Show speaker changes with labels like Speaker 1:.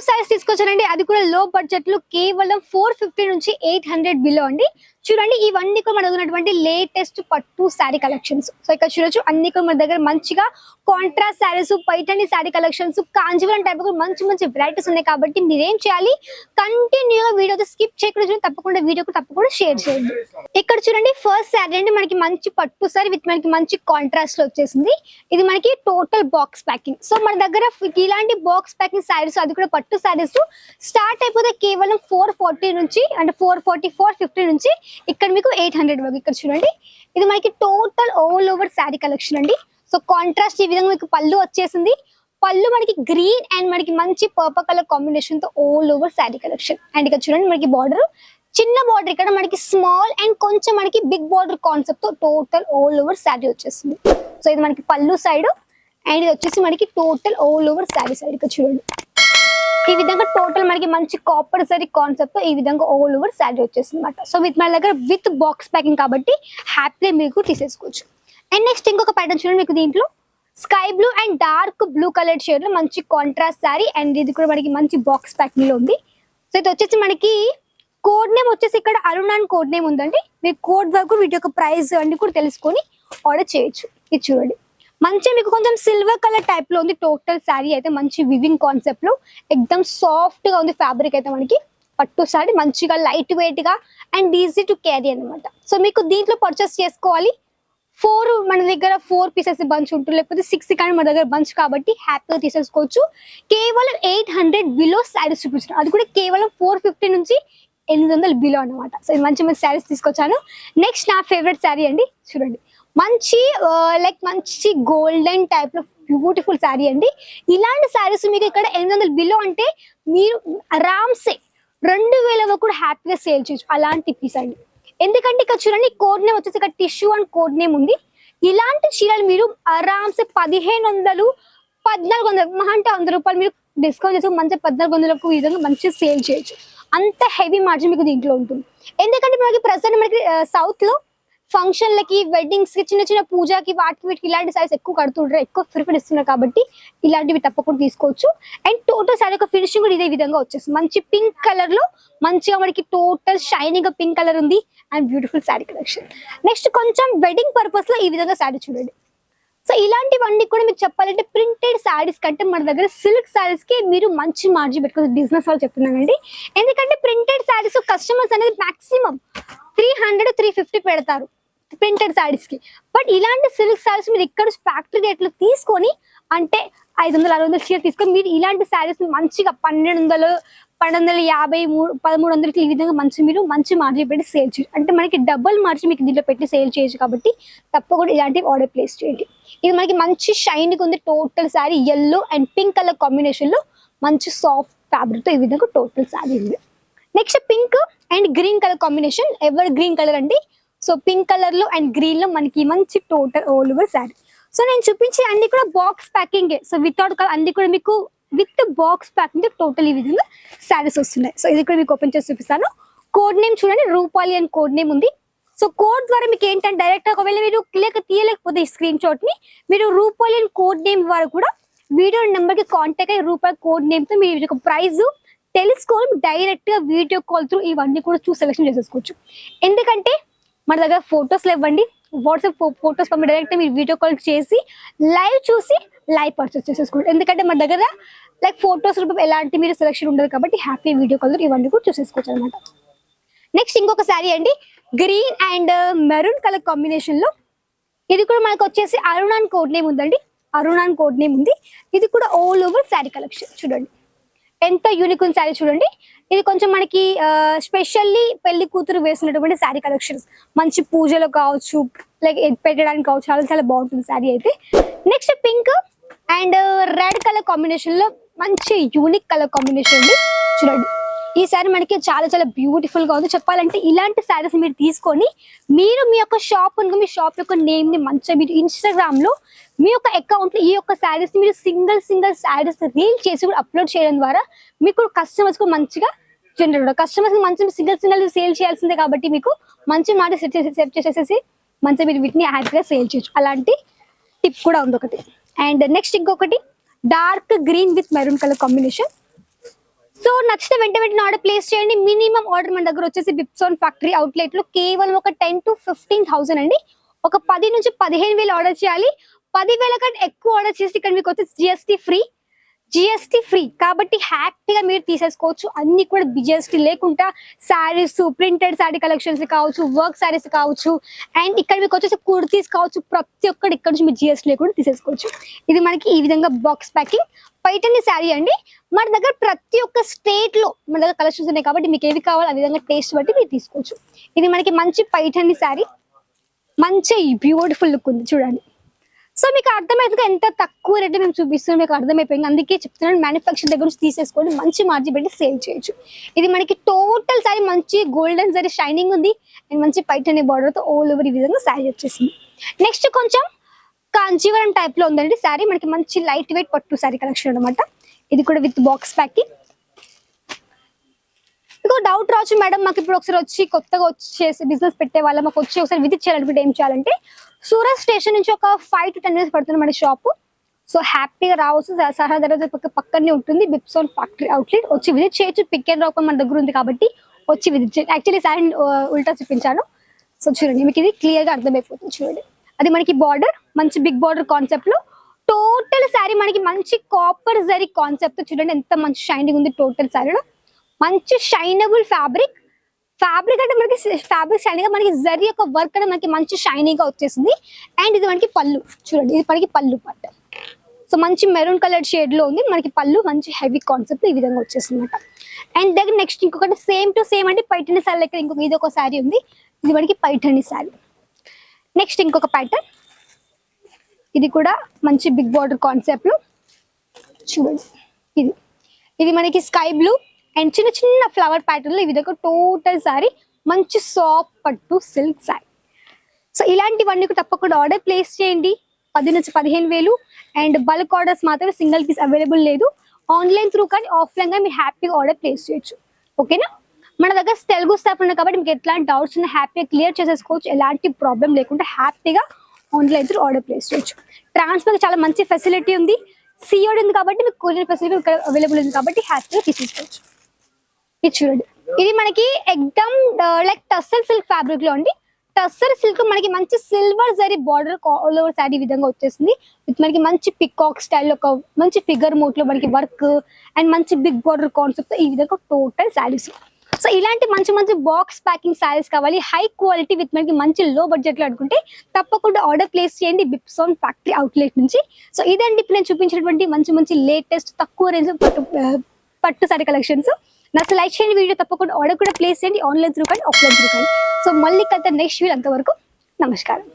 Speaker 1: Size తీసుకొచ్చానండి. అది కూడా లో బడ్జెట్ లో కేవలం 450 నుంచి 800 బిలో అండి. చూడండి ఇవన్నీ కూడా మన ఉన్నటువంటి లేటెస్ట్ పట్టు శారీ కలెక్షన్స్. సో ఇక్కడ చూడొచ్చు అన్ని కూడా మన దగ్గర మంచిగా contrast saris, Paithani sari collections, Kanjeevaram type కూడా మంచి మంచి వెరైటీస్ ఉన్నాయి. కాబట్టి మీరేం చేయాలి, కంటిన్యూగా వీడియో స్కిప్ చేయకుండా చూడండి, తప్పకుండా వీడియోకి తప్పకుండా షేర్ చేయండి. ఇక్కడ చూడండి ఫస్ట్ శారీ అండి, మనకి మంచి పట్టు శారీ విత్ మనకి మంచి కాంట్రాస్ట్ లో వచ్చేసింది. ఇది మనకి టోటల్ బాక్స్ ప్యాకింగ్. సో మన దగ్గర ఇలాంటి బాక్స్ ప్యాకింగ్ శారీస్, అది కూడా పట్టు శారీస్ స్టార్ట్ అయిపోతే కేవలం 440 నుంచి అంటే 440 450 నుంచి ఇక్కడ మీకు 800 వరకు. ఇక్కడ చూడండి ఇది మనకి total all over sari collection అండి. సో కాంట్రాస్ట్ ఈ విధంగా మీకు పళ్ళు వచ్చేసింది. పళ్ళు మనకి గ్రీన్ అండ్ మనకి మంచి పర్పుల్ కలర్ కాంబినేషన్ తో all over sari collection. And ఇక్కడ చూడండి మనకి బార్డర్ చిన్న బార్డర్, ఇక్కడ మనకి స్మాల్ అండ్ కొంచెం మనకి బిగ్ బార్డర్ కాన్సెప్ట్ తో టోటల్ ఆల్ ఓవర్ శారీ వచ్చేస్తుంది. సో ఇది మనకి పళ్ళు సైడ్ అండ్ ఇది వచ్చేసి మనకి total all over sari side. ఇక్కడ చూడండి ఈ విధంగా టోటల్ మనకి మంచి కాపర్ సారీ కాన్సెప్ట్ తో ఈ విధంగా ఆల్ ఓవర్ శారీ వచ్చేస్తుంది అనమాట. సో విత్ మన దగ్గర విత్ బాక్స్ ప్యాకింగ్ కాబట్టి హ్యాపీగా మీకు తీసేసుకోవచ్చు. అండ్ నెక్స్ట్ ఇంకొక ప్యాటర్న్ చూడండి, మీకు దీంట్లో sky blue and dark blue colour shade లో మంచి కాంట్రాస్ట్ శారీ అండ్ ఇది కూడా మనకి మంచి బాక్స్ ప్యాకింగ్ లో ఉంది. సో ఇది వచ్చేసి మనకి కోడ్ నేమ్ వచ్చేసి ఇక్కడ అరుణాన్ కోడ్ నేమ్ ఉందండి. మీరు కోడ్ వరకు వీటి యొక్క ప్రైస్ అన్ని కూడా తెలుసుకొని ఆర్డర్ చేయొచ్చు. ఇది చూడండి మంచిగా మీకు కొంచెం సిల్వర్ కలర్ టైప్ లో ఉంది. టోటల్ శారీ అయితే మంచి వివింగ్ కాన్సెప్ట్ లో ఎక్దమ్ సాఫ్ట్ గా ఉంది. ఫ్యాబ్రిక్ అయితే మనకి పట్టు శారీ మంచిగా లైట్ వెయిట్ గా అండ్ ఈజీ టు క్యారీ అనమాట. సో మీకు దీంట్లో పర్చేస్ చేసుకోవాలి, మన దగ్గర 4 పీసెస్ బంచ్ ఉంటుంది, లేకపోతే 6 కానీ మన దగ్గర బంచ్ కాబట్టి హ్యాపీగా తీసేసుకోవచ్చు. కేవలం 800 బిలో శారీస్ చూపించాను, అది కూడా కేవలం 450 నుంచి 800 బిలో అనమాట. సో మంచి మంచి శారీస్ తీసుకొచ్చాను. నెక్స్ట్ నా ఫేవరెట్ శారీ అండి, చూడండి మంచి లైక్ మంచి గోల్డెన్ టైప్ లో బ్యూటిఫుల్ శారీ అండి. ఇలాంటి శారీస్ మీకు ఇక్కడ 800 బిలో అంటే మీరు ఆరామ్సే 2000 వరకు కూడా హ్యాపీగా సేల్ చేయొచ్చు. అలాంటి పీస్ అండి. ఎందుకంటే ఇక్కడ చూడండి కోడ్ నేమ్ వచ్చేసి ఇక్కడ టిష్యూ అండ్ కోడ్ నేమ్ ఉంది. ఇలాంటి చీరలు మీరు ఆరామ్సే 1500 1400 మహా అంటే 100 రూపాయలు మీరు డిస్కౌంట్ చేసి మంచి 1400 ఈ విధంగా మంచిగా సేల్ చేయొచ్చు. అంత హెవీ మార్జిన్ మీకు దీంట్లో ఉంటుంది. ఎందుకంటే మనకి ప్రజెంట్ మనకి సౌత్ లో ఫంక్షన్లకి, వెడ్డింగ్స్ కి, చిన్న చిన్న పూజకి, వాటికి వీటికి ఇలాంటి సారీస్ ఎక్కువ కడుతుంటారు, ఎక్కువ ప్రిఫర్ ఇస్తున్నారు కాబట్టి ఇలాంటివి తప్పకుండా తీసుకోవచ్చు. అండ్ టోటల్ సారీ యొక్క ఫినిషింగ్ కూడా ఇదే విధంగా వచ్చేస్తుంది. మంచి పింక్ కలర్ లో మంచిగా మనకి టోటల్ షైనింగ్ పింక్ కలర్ ఉంది and beautiful sari collection. Next కొంచెం వెడ్డింగ్ పర్పస్ లో ఈ విధంగా శారీ చూడండి. సో ఇలాంటివన్నీ కూడా మీకు చెప్పాలంటే ప్రింటెడ్ శారీస్ కంటే మన దగ్గర సిల్క్ శారీస్ కి మీరు మంచి మార్జిన్ పెట్టుకోవచ్చు. బిజినెస్ వాళ్ళు చెప్తున్నానండి. ఎందుకంటే ప్రింటెడ్ శారీస్ కస్టమర్స్ అనేది మాక్సిమం 300-350 పెడతారు ప్రింటెడ్ శారీస్ కి. బట్ ఇలాంటి సిల్క్ శారీస్ మీరు ఇక్కడ ఫ్యాక్టరీ రేట్లు తీసుకొని అంటే 500-600 చీర తీసుకొని మీరు ఇలాంటి శారీస్ మంచిగా 1200, 1250, 1300 ఈ విధంగా మీరు మంచి మార్జిన్ పెట్టి సేల్ చేయొచ్చు. అంటే మనకి డబుల్ మార్జిన్ మీకు దీంట్లో పెట్టి సేల్ చేయొచ్చు. కాబట్టి తప్పకుండా ఇలాంటివి ఆర్డర్ ప్లేస్ చేయండి. ఇది మనకి మంచి షైనింగ్ ఉంది. Total sari yellow and pink colour combination లో మంచి సాఫ్ట్ ఫ్యాబ్రిక్ తో ఈ విధంగా టోటల్ శారీ ఉంది. Next pink and green colour combination, ever green colour అండి. సో పింక్ కలర్ లో అండ్ గ్రీన్ లో మనకి మంచి total all over sari. So నేను చూపించే అన్ని కూడా box packing. So without colour అన్ని కూడా మీకు విత్ బాక్స్ ప్యాకింగ్ టోటల్ ఈ విధంగా శారీస్ వస్తున్నాయి. సో ఇది కూడా మీకు ఓపెన్ చేసి చూపిస్తాను. కోడ్ నేమ్ చూడండి, రూపాలి అని కోడ్ నేమ్ ఉంది. సో కోడ్ ద్వారా మీకు ఏంటంటే డైరెక్ట్ ఒకవేళ మీరు తీయలేకపోతే ఈ స్క్రీన్ షాట్ ని మీరు రూపాలి అని కోడ్ నేమ్ ద్వారా కూడా వీడియో నెంబర్ కి కాంటాక్ట్ అయ్యి రూపాయి కోడ్ నేమ్ తో మీరు ప్రైస్ తెలుసుకొని డైరెక్ట్ గా వీడియో కాల్ త్రూ ఇవన్నీ కూడా చూసి సెలెక్షన్ చేసేసుకోవచ్చు. ఎందుకంటే మన దగ్గర ఫొటోస్ ఇవ్వండి, వాట్సాప్ ఫొటోస్ పంపి డైరెక్ట్ మీరు వీడియో కాల్ చేసి లైవ్ చూసి లైవ్ పర్చేస్ చేసేసుకోండి. ఎందుకంటే మన దగ్గర లైక్ ఫొటోస్ ఎలాంటి మీరు సెలెక్షన్ ఉండదు కాబట్టి హ్యాపీ వీడియో కాల్ ఇవన్నీ కూడా చూసేసుకోవచ్చు అనమాట. నెక్స్ట్ ఇంకొక శారీ అండి, green and maroon colour combination లో. ఇది కూడా మనకు వచ్చేసి అరుణాన్ కోడ్ నేమ్ ఉందండి. అరుణాన్ కోడ్ నేమ్ ఉంది. ఇది కూడా ఆల్ ఓవర్ శారీ కలెక్షన్ చూడండి ఎంత యూనిక్ ఉంది శారీ చూడండి. ఇది కొంచెం మనకి స్పెషల్లీ పెళ్లి కూతురు వేసినటువంటి శారీ కలెక్షన్స్, మంచి పూజలో కావచ్చు, లైక్ పెట్టడానికి కావచ్చు, చాలా చాలా బాగుంటుంది శారీ అయితే. Next pink and red colour combination లో మంచి యూనిక్ కలర్ కాంబినేషన్ ఉంది చూడండి. ఈ శారీ మనకి చాలా చాలా బ్యూటిఫుల్ గా ఉంది. చెప్పాలంటే ఇలాంటి శారీస్ మీరు తీసుకొని మీరు మీ యొక్క షాప్ మీ షాప్ యొక్క నేమ్ ని మంచిగా మీరు ఇన్స్టాగ్రామ్ లో మీ యొక్క అకౌంట్ లో ఈ యొక్క శారీస్ మీరు సింగిల్ శారీస్ రీల్ చేసి కూడా అప్లోడ్ చేయడం ద్వారా మీకు కస్టమర్స్ కు మంచిగా జనరేట్, కస్టమర్స్ కి మంచి సింగిల్ సేల్ చేయాల్సిందే కాబట్టి మీకు మంచి మాట సెట్ చేసేసి మంచిగా మీరు వీటిని హ్యాపీగా సేల్ చేయొచ్చు. అలాంటి టిప్ కూడా ఉంది ఒకటి. అండ్ నెక్స్ట్ ఇంకొకటి dark green with maroon colour combination. So నచ్చితే వెంటనే ఆర్డర్ ప్లేస్ చేయండి. మినిమం ఆర్డర్ మన దగ్గర వచ్చేసి బిప్సోన్ ఫ్యాక్టరీ అవుట్లెట్ లో కేవలం ఒక 10 to 15,000 అండి. ఒక 10 నుంచి 15,000 ఆర్డర్ చేయాలి. 10,000 కంటే ఎక్కువ ఆర్డర్ చేసి ఇక్కడ మీకు వచ్చేసి జిఎస్టీ ఫ్రీ కాబట్టి హ్యాపీగా మీరు తీసేసుకోవచ్చు. అన్ని కూడా జిఎస్టీ లేకుండా శారీస్, ప్రింటెడ్ శారీ కలెక్షన్స్ కావచ్చు, వర్క్ శారీస్ కావచ్చు, అండ్ ఇక్కడ మీకు వచ్చేసి కుర్తీస్ కావచ్చు, ప్రతి ఒక్కటి ఇక్కడ నుంచి మీరు జిఎస్టీ లేకుండా తీసేసుకోవచ్చు. ఇది మనకి ఈ విధంగా బాక్స్ ప్యాకింగ్ పైటని శారీ అండి. మన దగ్గర ప్రతి ఒక్క స్టేట్ లో మన దగ్గర కలెక్షన్స్ ఉన్నాయి కాబట్టి మీకు ఏవి కావాలో ఆ విధంగా టేస్ట్ బట్టి మీరు తీసుకోవచ్చు. ఇది మనకి మంచి పైటని శారీ, మంచి బ్యూటిఫుల్ లుక్ ఉంది చూడండి. సో మీకు అర్థమైంది ఎంత తక్కువ రేట్ మేము చూపిస్తున్నాం, మీకు అర్థమైపోయింది. అందుకే చెప్తున్నాను మ్యానుఫ్యాక్చర్ దగ్గర నుంచి తీసేసుకోండి, మంచి మార్జిన్ పెట్టి సేల్ చేయొచ్చు. ఇది మనకి టోటల్ సారీ మంచి గోల్డెన్ సారీ షైనింగ్ ఉంది అండ్ మంచి పైటని బార్డర్ తో ఆల్ ఓవర్ ఈ విధంగా శారీ వచ్చేసింది. నెక్స్ట్ కొంచెం కాంచీవరం టైప్ లో ఉందండి శారీ, మనకి మంచి లైట్ వెయిట్ పట్టు శారీ కలెక్షన్ అనమాట. ఇది కూడా విత్ బాక్స్ ప్యాకింగ్. ఇంకో డౌట్ రావచ్చు, మేడం మాకు ఇప్పుడు ఒకసారి వచ్చి కొత్తగా వచ్చేసి బిజినెస్ పెట్టే వాళ్ళ మాకు వచ్చి ఒకసారి విజిట్ చేయాలనుకుంటే ఏం చేయాలంటే సూరత్ స్టేషన్ నుంచి ఒక 5 to 10 minutes పడుతుంది మన షాప్. సో హ్యాపీగా రావచ్చు, సహా దర్వాజా పక్కనే ఉంటుంది బిప్సోన్ ఫ్యాక్టరీ అవుట్లెట్. వచ్చి విజిట్ చేయొచ్చు. పిక్ అండ్ డ్రాప్ మన దగ్గర ఉంది కాబట్టి వచ్చి విజిట్ చేయండి. యాక్చువల్లీ సారీ ఉల్టా చూపించాను. సో చూడండి మీకు ఇది క్లియర్ గా అర్థమైపోతుంది. చూడండి అది మనకి బార్డర్ మంచి బిగ్ బార్డర్ కాన్సెప్ట్ లో టోటల్ శారీ మనకి మంచి కాపర్ జరీ కాన్సెప్ట్. చూడండి ఎంత మంచి షైనింగ్ ఉంది టోటల్ శారీలో. మంచి షైనబుల్ ఫ్యాబ్రిక్ అంటే మనకి ఫ్యాబ్రిక్ షైనింగ్ గా మనకి జరీ యొక్క వర్క్ అనేది మనకి మంచి షైనింగ్ గా వచ్చేసింది. అండ్ ఇది మనకి పళ్ళు చూడండి, ఇది మనకి పళ్ళు పార్ట్. సో మంచి మెరూన్ కలర్ షేడ్ లో ఉంది మనకి పళ్ళు, మంచి హెవీ కాన్సెప్ట్ ఈ విధంగా వచ్చేసింది అనమాట. అండ్ దగ్గర నెక్స్ట్ ఇంకొకటి సేమ్ టు సేమ్ అంటే పైఠణి శారీ లెక్క ఇంకొక ఇది ఒక శారీ ఉంది. ఇది మనకి పైఠణి శారీ. నెక్స్ట్ ఇంకొక ప్యాటర్న్, ఇది కూడా మంచి బిగ్ బార్డర్ కాన్సెప్ట్ లో చూడండి. ఇది మనకి స్కై బ్లూ అండ్ చిన్న చిన్న ఫ్లవర్ ప్యాటర్న్ లో ఈ విధంగా టోటల్ సారీ మంచి సాఫ్ట్ పట్టు సిల్క్ సారీ. సో ఇలాంటివన్నీ తప్పకుండా ఆర్డర్ ప్లేస్ చేయండి. 10 నుంచి 15,000 అండ్ బల్క్ ఆర్డర్స్ మాత్రమే, సింగిల్ పీస్ అవైలబుల్ లేదు. ఆన్లైన్ త్రూ కానీ ఆఫ్లైన్ గా మీరు హ్యాపీగా ఆర్డర్ ప్లేస్ చేయొచ్చు. ఓకేనా, మన దగ్గర తెలుగు స్టాఫ్ ఉన్నాయి కాబట్టి మీకు ఎట్లాంటి డౌట్స్ ఉన్నా హ్యాపీగా క్లియర్ చేసేసుకోవచ్చు. ఎలాంటి ప్రాబ్లం లేకుండా హ్యాపీగా ఆన్లైన్ త్రూ ఆర్డర్ ప్లేస్ చేయొచ్చు. ట్రాన్స్ఫర్ చాలా మంచి ఫెసిలిటీ ఉంది. సిఓడి ఉంది కాబట్టి మీకు కొరియర్ ఫెసిలిటీ ఇక్కడ అవైలబుల్ ఉంది కాబట్టి హ్యాపీగా తీసుకోవచ్చు. ఇది చూడండి, ఇది మనకి ఎక్దమ్ లైక్ టస్సర్ సిల్క్ ఫ్యాబ్రిక్ లో అండి. టస్సర్ సిల్క్ మనకి మంచి silver zari border all over sari విధంగా వచ్చేసింది. విత్ మనకి మంచి పికాక్ స్టైల్ ఒక మంచి ఫిగర్ మోట్ లో మనకి వర్క్ అండ్ మంచి బిగ్ బార్డర్ కాన్సెప్ట్ ఈ విధంగా టోటల్ శారీస్. సో ఇలాంటి మంచి మంచి బాక్స్ ప్యాకింగ్ శారీస్ కావాలి, హై క్వాలిటీ విత్ మనకి మంచి లో బడ్జెట్ లో అనుకుంటే తప్పకుండా ఆర్డర్ ప్లేస్ చేయండి బిప్సోన్ ఫ్యాక్టరీ అవుట్లెట్ నుంచి. సో ఇదండి ఇప్పుడు నేను చూపించినటువంటి మంచి మంచి లేటెస్ట్ తక్కువ రేంజ్ పట్టు శారీ కలెక్షన్స్. నాకు లైక్ చేయండి, వీడియో తప్పకుండా ఆర్డర్ కూడా ప్లేస్ చేయండి, ఆన్లైన్ త్రూ కానీ ఆఫ్లైన్ త్రూ కానీ. సో మళ్ళీ కథ నెక్స్ట్ వీడియో, అంతవరకు నమస్కారం.